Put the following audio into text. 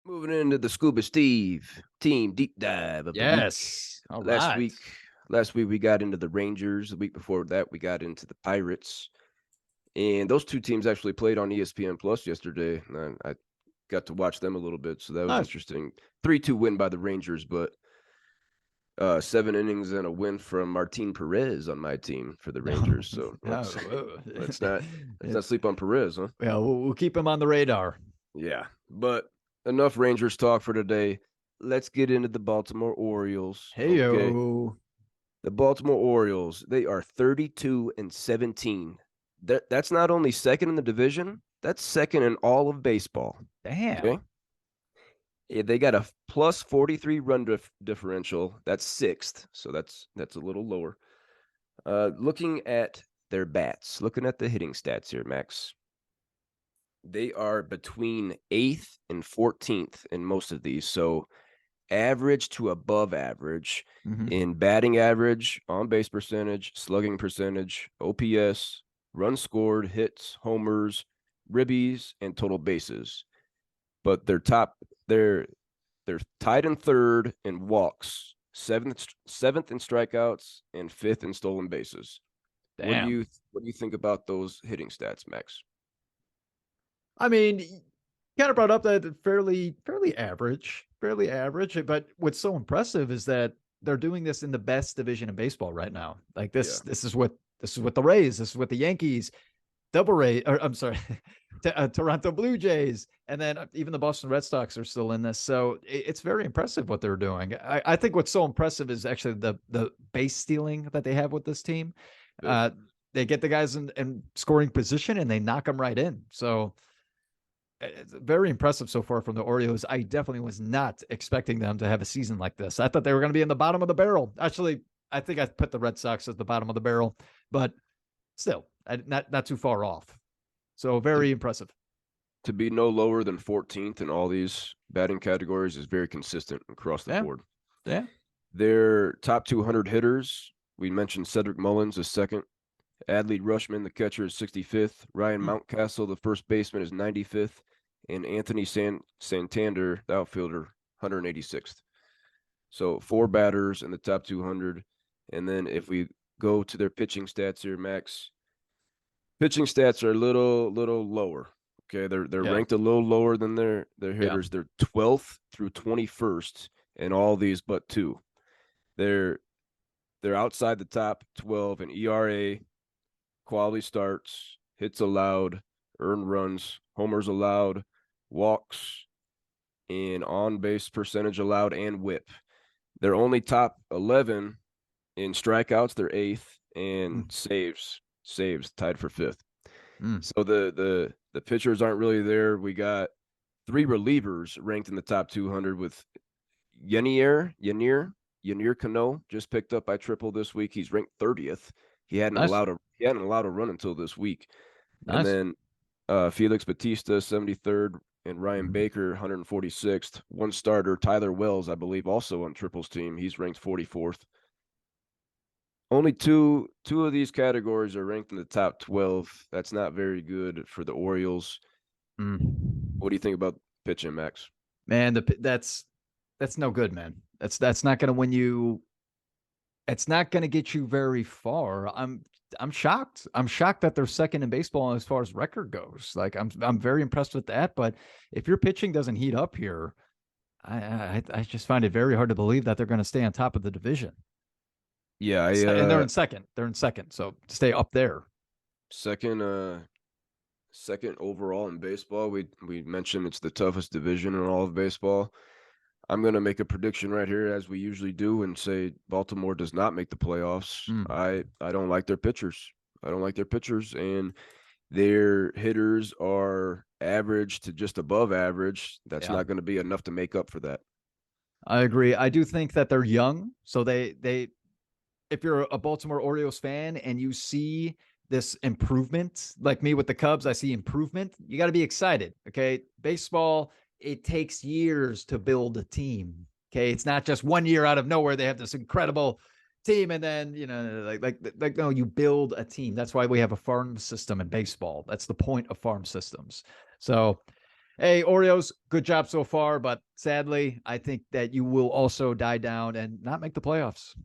Moving into the Scuba Steve team deep dive of the week. Yes. All Last right. week, last week we got into the Rangers. The week before that, we got into the Pirates. And those two teams actually played on ESPN Plus yesterday. And I got to watch them a little bit, so that was Nice. interesting. 3-2 win by the Rangers, but 7 innings and a win from Martin Perez on my team for the No. Rangers. So let's No. let's not let's Yeah, not sleep on Perez, huh? well, we'll keep him on the radar. Yeah, but enough Rangers talk for today. Let's get into the Baltimore Orioles. Hey Okay. yo. The Baltimore Orioles, they are 32 and 17. That's not only second in the division, that's second in all of baseball. Damn. Okay. They got a plus 43 run differential. That's sixth. So that's a little lower. Looking at their bats, looking at the hitting stats here, Max. They are between 8th and 14th in most of these. So average to above average Hmm. in batting average, on base percentage, slugging percentage, OPS, runs scored, hits, homers, ribbies, and total bases. But they're tied in third in walks, seventh in strikeouts, and fifth in stolen bases. Damn. What do you think about those hitting stats, Max? I mean, kind of brought up that fairly average, fairly average. But what's so impressive is that they're doing this in the best division in baseball right now. Like this, Yeah. this is what the Rays, this is what the Yankees, Double Ray, or I'm sorry, Toronto Blue Jays, and then even the Boston Red Sox are still in this. So it's very impressive what they're doing. I think what's so impressive is actually the base stealing that they have with this team. Yep. Uh, they get the guys in scoring position and they knock them right in. So it's very impressive so far from the Orioles. I definitely was not expecting them to have a season like this. I thought they were going to be in the bottom of the barrel. Actually, I think I put the Red Sox at the bottom of the barrel, but still, not too far off. So To very impressive. to be no lower than 14th in all these batting categories is very consistent across the Yeah, board. yeah. Their top 200 hitters, we mentioned Cedric Mullins is second. Adley Rushman, the catcher, is 65th. Ryan Hmm. Mountcastle, the first baseman, is 95th. And Anthony Santander, the outfielder, 186th. So four batters in the top 200. And then if we go to their pitching stats here, Max, pitching stats are a little lower. Okay, they're Yeah, ranked a little lower than their yeah. hitters. They're 12th through 21st in all these but two. They're they're outside the top 12 in ERA, quality starts, hits allowed, earned runs, homers allowed, walks, and on base percentage allowed and whip. They're only top 11 in strikeouts. They're eighth, and Mm, saves tied for fifth. mm. So the pitchers aren't really there. We got three relievers ranked in the top 200 with Yenier Cano just picked up by triple this week. He's ranked 30th. Nice, He hadn't allowed a run until this week. And nice. then Felix Batista 73rd and Ryan Mhm. Baker 146th. One starter Tyler Wells, I believe, also on triples team. He's ranked 44th. Only two of these categories are ranked in the top 12. That's not very good for the Orioles. Mm. What do you think about pitching, Max? Man, that's no good, man. That's not going to win you. It's not going to get you very far. I'm shocked. I'm shocked that they're second in baseball as far as record goes. Like I'm very impressed with that. But if your pitching doesn't heat up here, I just find it very hard to believe that they're going to stay on top of the division. Yeah, And they're in second. They're in second. So to stay up there. second second overall in baseball. We mentioned it's the toughest division in all of baseball. I'm going to make a prediction right here, as we usually do, and say Baltimore does not make the playoffs. Mm, I don't like their pitchers. I don't like their pitchers, and their hitters are average to just above average. That's yeah. not going to be enough to make up for that. I agree. I do think that they're young, so they if you're a Baltimore Orioles fan and you see this improvement, like me with the Cubs, I see improvement. You got to be excited. Okay. Baseball, it takes years to build a team. Okay. It's not just 1 year out of nowhere. They have this incredible team. And then, no, you build a team. That's why we have a farm system in baseball. That's the point of farm systems. So Hey, Orioles, good job so far, but sadly, I think that you will also die down and not make the playoffs.